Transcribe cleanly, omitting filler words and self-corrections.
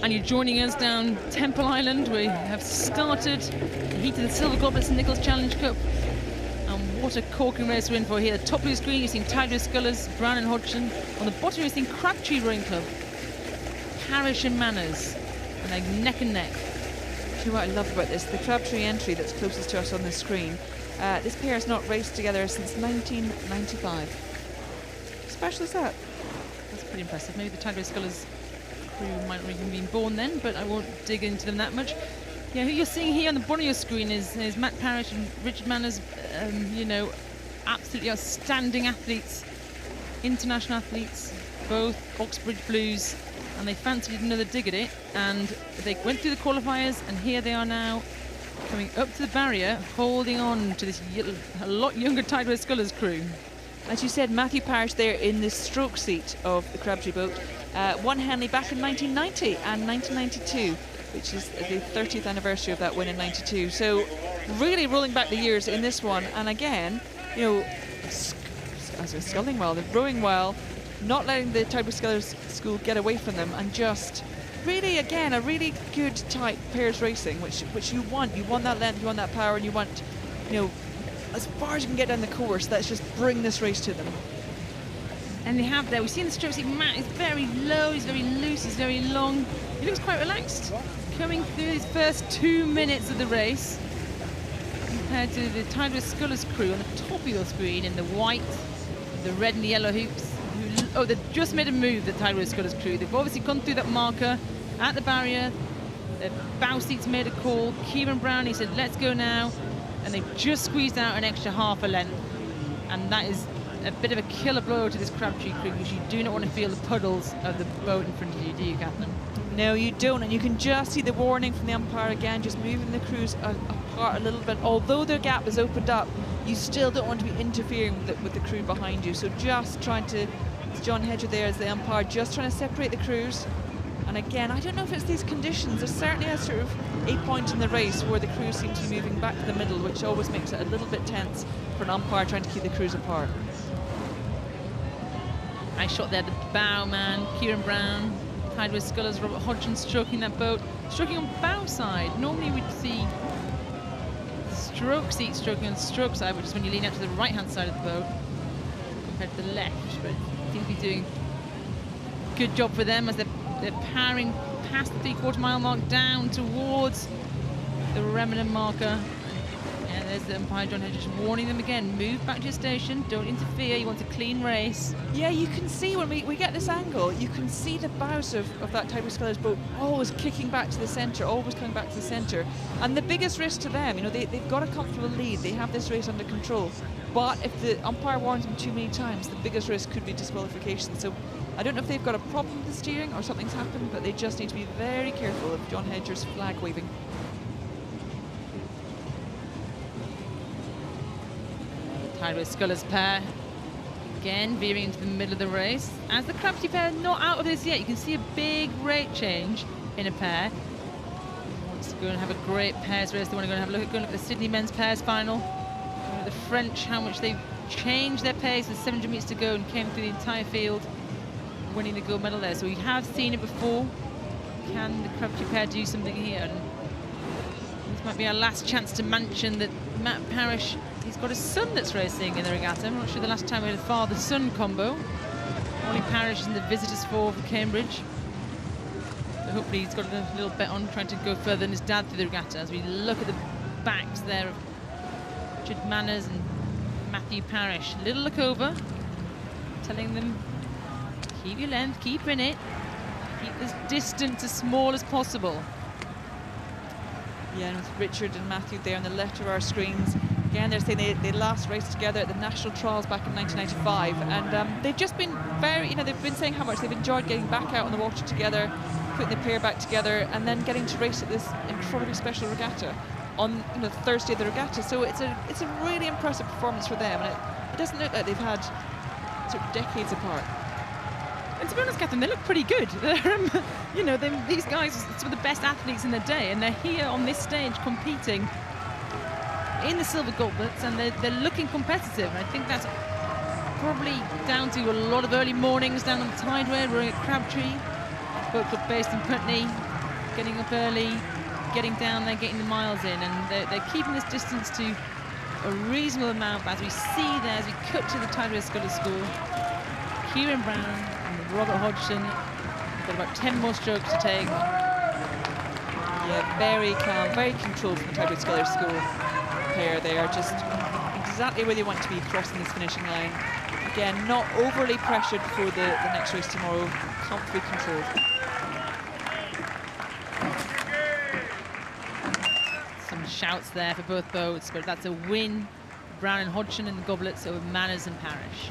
and you're joining us down Temple Island. We have started the heat of the Silver Goblets and Nickalls Challenge Cup. And what a corking race we're in for here. The top of the screen, you've seen Tideway Scullers, Brown and Hodgson. On the bottom, you've seen Crabtree Rowing Club, Parish and Manners, and they're neck and neck. You know what I love about this? The Crabtree entry that's closest to us on the screen. This pair has not raced together since 1995. Special as that. That's pretty impressive. Maybe the Tideway Scullers crew might not even been born then, but I won't dig into them that much. Yeah, who you're seeing here on the bottom of your screen is Matt Parish and Richard Manners. You know, absolutely outstanding athletes, international athletes, both Oxbridge Blues, and they fancied another dig at it, and they went through the qualifiers, and here they are now coming up to the barrier, holding on to this a lot younger Tideway Scullers crew. As you said, Matthew Parish there in the stroke seat of the Crabtree boat. Won Henley back in 1990 and 1992, which is the 30th anniversary of that win in 92. So really rolling back the years in this one. And again, you know, as we're sculling well, they're rowing well, not letting the Tideway Scullers school get away from them, and just really, again, a really good tight pairs racing, which you want. You want that length, you want that power, and you want, you know, as far as you can get down the course. Let's just bring this race to them. And they have there. We've seen the stroke seat. Matt is very low, he's very loose, he's very long. He looks quite relaxed coming through his first 2 minutes of the race, compared to the Tideway Scullers crew on the top of your screen in the white, the red and the yellow hoops. Oh, they've just made a move, the Tideway Scullers crew. They've obviously gone through that marker at the barrier. The bow seats made a call. Kieran Brown, he said, let's go now. And they've just squeezed out an extra half a length. And that is a bit of a killer blow to this Crabtree crew, because you do not want to feel the puddles of the boat in front of you, do you, Catherine? No, you don't. And you can just see the warning from the umpire again, just moving the crews apart a little bit. Although their gap has opened up, you still don't want to be interfering with the crew behind you. So just trying to, it's John Hedger there as the umpire, just trying to separate the crews. And again, I don't know if it's these conditions. There's certainly a sort of a point in the race where the crews seem to be moving back to the middle, which always makes it a little bit tense for an umpire trying to keep the crews apart. Nice shot there, the bow man, Kieran Brown, Tideway Scullers, Robert Hodgson stroking that boat, stroking on bow side. Normally we'd see stroke seat stroking on stroke side, which is when you lean out to the right-hand side of the boat compared to the left. But I think we're doing a good job for them as they're powering past the 3/4 mile mark down towards the remnant marker. And there's the umpire, John Hedges, warning them again, move back to your station, don't interfere, you want a clean race. Yeah, you can see when we get this angle, you can see the bows of that Tideway Scullers boat always kicking back to the centre, always coming back to the centre. And the biggest risk to them, you know, they've got a comfortable lead, they have this race under control. But if the umpire warns them too many times, the biggest risk could be disqualification. So I don't know if they've got a problem with the steering or something's happened, but they just need to be very careful of John Hedger's flag waving. Tideway Scullers pair again veering into the middle of the race. As the Crabtree pair not out of this yet, you can see a big rate change in a pair. Wants to go and have a great pairs race. They want to go and have a look at the Sydney men's pairs final. The French, how much they've changed their pace with 700 metres to go and came through the entire field, winning the gold medal there. So we have seen it before. Can the Crabtree pair do something here? And this might be our last chance to mention that Matt Parish, he's got a son that's racing in the regatta. I'm not sure the last time we had a father-son combo. Ollie Parish is in the visitors for Cambridge. So hopefully he's got a little bet on trying to go further than his dad through the regatta, as we look at the backs there of Richard Manners and Matthew Parish. Little look over, telling them, keep your length, keep in it, keep this distance as small as possible. Yeah, and with Richard and Matthew there on the left of our screens. Again, they're saying they last raced together at the national trials back in 1995, and they've just been very, you know, they've been saying how much they've enjoyed getting back out on the water together, putting the pair back together, and then getting to race at this incredibly special regatta on, you know, Thursday of the regatta. So it's a really impressive performance for them, and it doesn't look like they've had sort of decades apart. And to be honest, Catherine, they look pretty good. They're, you know, these guys are some of the best athletes in their day, and they're here on this stage competing in the Silver Goblets, and they're looking competitive. And I think that's probably down to a lot of early mornings down on the Tideway, rowing at Crabtree, boat club based in Putney. getting up early, getting down there, getting the miles in, and they're keeping this distance to a reasonable amount. But as we see there, as we cut to the Tideway Sculler School, Kieran Brown and Robert Hodgson got about 10 more strokes to take. Yeah, very calm, very controlled from the Tideway Sculler School pair. They are just exactly where they want to be, crossing this finishing line. Again, not overly pressured for the next race tomorrow, comfortably controlled. Some shouts there for both boats, but that's a win. Brown and Hodgson and the Goblets over Manners and Parish.